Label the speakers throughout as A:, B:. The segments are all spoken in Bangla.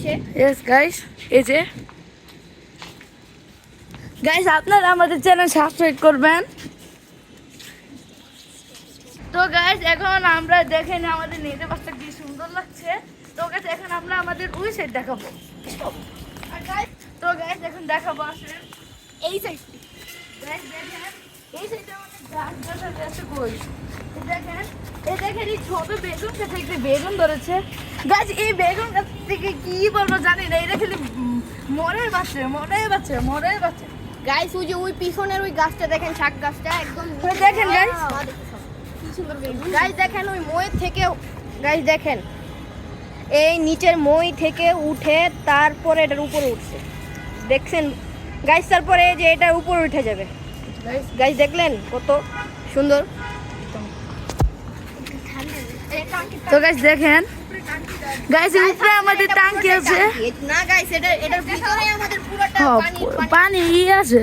A: হচ্ছে।
B: ইয়েস গাইস, এই যে গাইস আপনারা আমাদের চ্যানেল সাবস্ক্রাইব করবেন। তো গাইস এখন আমরা দেখেন আমাদের নেটে বাসটা কি সুন্দর লাগছে। তো গাইস এখন আমরা আমাদের ওই সাইড দেখাবো।
A: আর গাইস
B: তো গাইস এখন দেখাবো আসেন
A: এই সাইডটি
B: গাইস দেখেন এই সাইডে আমাদের গাছ গাছালি আছে কই দেখেন এই ছোট বেগুন গাছ থেকে বেগুন ধরেছে। গাছ এই বেগুন গাছ থেকে কি বলবো জানি না, এটা খেলে মরের বাচ্চা।
A: গাইস ওই যে ওই পিছনের ওই গাছটা দেখেন, শাক গাছটা একদম
B: দেখেন গাইস
A: কি সুন্দর বেগুন। গাইস দেখেন ওই মই থেকে, গাইস দেখেন এই নিচের মই থেকে উঠে তারপরে এটার উপরে উঠছে, দেখছেন গাইস? তারপরে এই যে এটা উপরে উঠে যাবে। গাইস দেখলেন কত সুন্দর।
B: তো গাইস দেখেন গাইস উপরে আমাদের টাঙ্কি আছে
A: না গাইস, এটার ভিতরে আমাদের পুরোটা
B: পানি আছে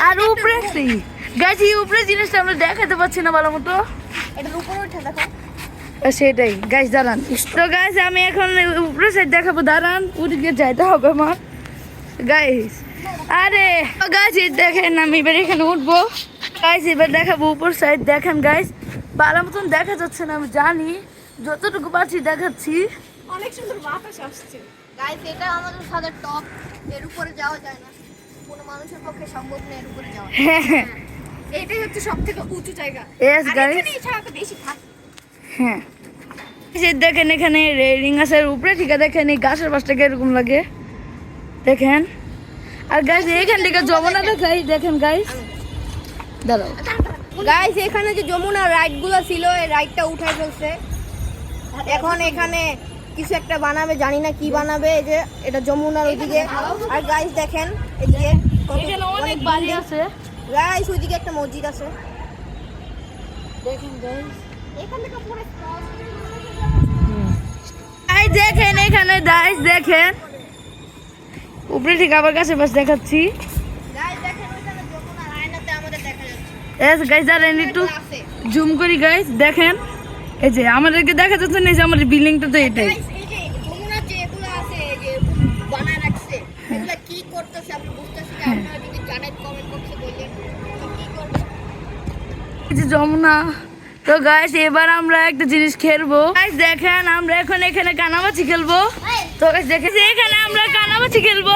B: আর উপরে গাইস এই উপরে জিনিসটা আমরা দেখাতে পাচ্ছি না ভালো মতো,
A: এটার উপরে উঠে দেখো।
B: সেটাই গাইস দাঁড়ান। তো গাইস আমি এখন উপরে সাইড দেখাবো, দাঁড়ান ওদিকে যাইতে হবে আমার গাইস। আরে গাইস দেখেন আমি এবার এখানে উঠবো গাইস, এবার দেখাবো উপর সাইড। দেখেন গাইস ভালো মতন দেখা যাচ্ছে না, আমি জানি যতটুকু পারছি দেখাচ্ছি।
A: অনেক সুন্দর বাতাস আসছে গাইস। এটা আমাদের সাদের টপ, এর উপরে যাওয়া যায় না, কোনো মানুষের পক্ষে সম্ভব না এর উপরে যাওয়া।
B: হ্যাঁ
A: এটাই হচ্ছে সবথেকে উঁচু জায়গা।
B: Yes,
A: আর
B: guys.
A: এখানে এছাড়া তো বেশি থাকে।
B: হ্যাঁ দেখেন এখানে রেলিং আছে উপরে, ঠিক আছে? দেখেন এই গাছের পাশটাকে এরকম লাগে দেখেন। আর গাইস এখান থেকে যমুনা দেখাই, দেখেন গাইস দাঁড়াও
A: গাইস এখানে যে যমুনা রাইড গুলো ছিল, এই রাইডটা উঠাই ফেলছে। এখন এখানে কিছু একটা বানাবে, জানি না কি বানাবে। এই যে এটা যমুনার ওইদিকে। আর গাইস দেখেন এদিকে
B: এখানে অনেক বাড়ি আছে
A: গাইস, ওইদিকে একটা মসজিদ আছে
B: দেখেন গাইস।
A: এখান থেকে পুরো
B: এই দেখেন এখানে গাইস দেখেন উপরে ঠিক আবার গাছের পাশ দেখাচ্ছি।
A: গাইস দেখেন ওইখানে যমুনার আয়নাতে আমাদের দেখা যাচ্ছে।
B: এস গাইস দাঁড়ান একটু
A: আছে
B: জুম করি গাইস, দেখেন এই যে আমাদেরকে দেখা যাচ্ছে না, এই যে আমাদের বিল্ডিংটা তো এটাই।
A: গাইস এই যে যমুনার যে এগুলো আছে, এই যে বানায় রাখছে, এগুলো কি করতেছে আপনি বুঝতেছেন না? আপনারা যদি জানেন কমেন্ট বক্সে বললেন কি করবে।
B: এই যে যমুনা। তো গাইস এবার আমরা একটা জিনিস খেলবো গাইস, দেখেন আমরা এখন এখানে কানামাছি খেলবো। তো গাইস দেখেন এখানে আমরা কানামাছি খেলবো,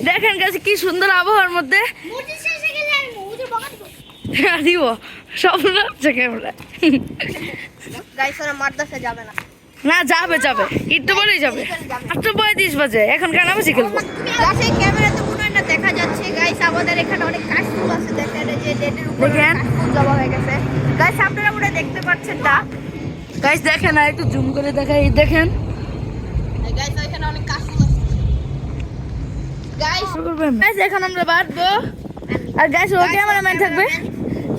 B: দেখেন গাইস কি সুন্দর আবহাওয়ার মধ্যে
A: মসজিদ শেষে গেলে আর মসজিদের বগাতে
B: দিব স্বপ্ন হচ্ছে ক্যামেরা।
A: গাইস ওরা মাদ্রাসা যাবে না।
B: না যাবে একটু বলেই যাবে, 8:35 বাজে, এখন কানামাছি খেলবো।
A: গাইস এই ক্যামেরাতে মনে হয় না দেখা যাচ্ছে। গাইস আমাদের এখানে অনেক কাশফুল আছে, দেখেন এই যে নেটের উপরে
B: দেখেন।
A: কাশফুল জমা হয়ে গেছে। গাইস আপনারা মনে হয় দেখতে পাচ্ছেন না।
B: গাইস দেখেন আর একটু জুম করে দেখাই, দেখেন
A: গাইস এখানে অনেক কাশফুল আছে। গাইস
B: গাইস এখন আমরা বাঁধবো আর গাইস ও ক্যামেরাম্যান থাকবে।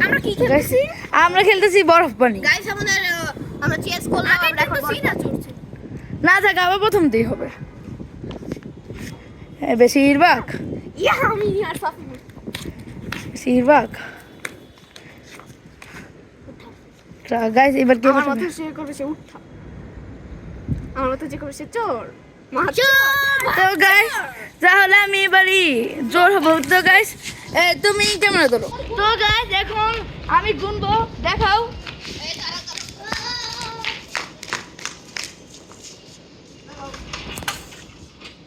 A: আমরা কি খেলতেছি?
B: আমরা খেলতেছি বরফ পানি।
A: গাইস আমাদের আমরা চেস করলাম, আমরা এখন সিনা চড়ছে।
B: না থাকা আবার প্রথমতেই হবে। বেশি হিরবাক
A: ইয়া আমি আর সাফি
B: সিরবাক গাইস এবার কে
A: আমার
B: বলবে?
A: মতো সে করবে, সে উঠা। আমার মতো যে করবে সে চোর।
B: তো গাইস তাহলে আমি এবারই জোর হবো। তো গাইস তুমি ক্যামেরা ধরো। তো গাইস এখন আমি গুনবো, দেখাও।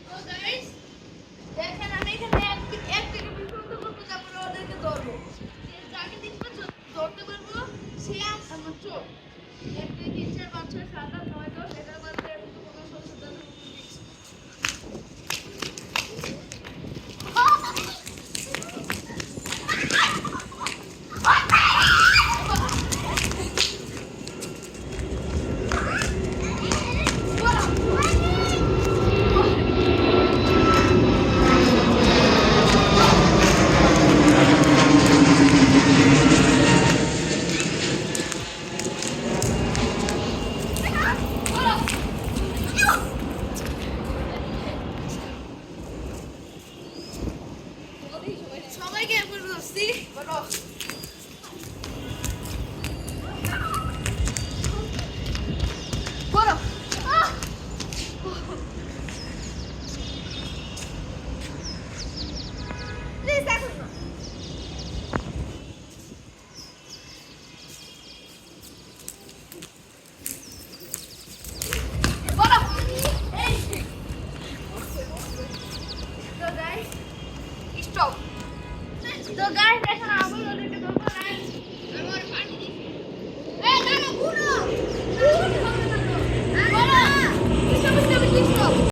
B: তো গাইস দেখেন আমি এখানে এক থেকে 20 পর্যন্ত গুনবো, তারপরে ওদেরকে ধরবো। যাকে দেখবো ধরতে পারবো সে আমার চোর। 1 2 3 4 5 6 7 8 9 10 11 12 13 14 15 16 17 18 19 20। সবাইকে একবার বলছি বলো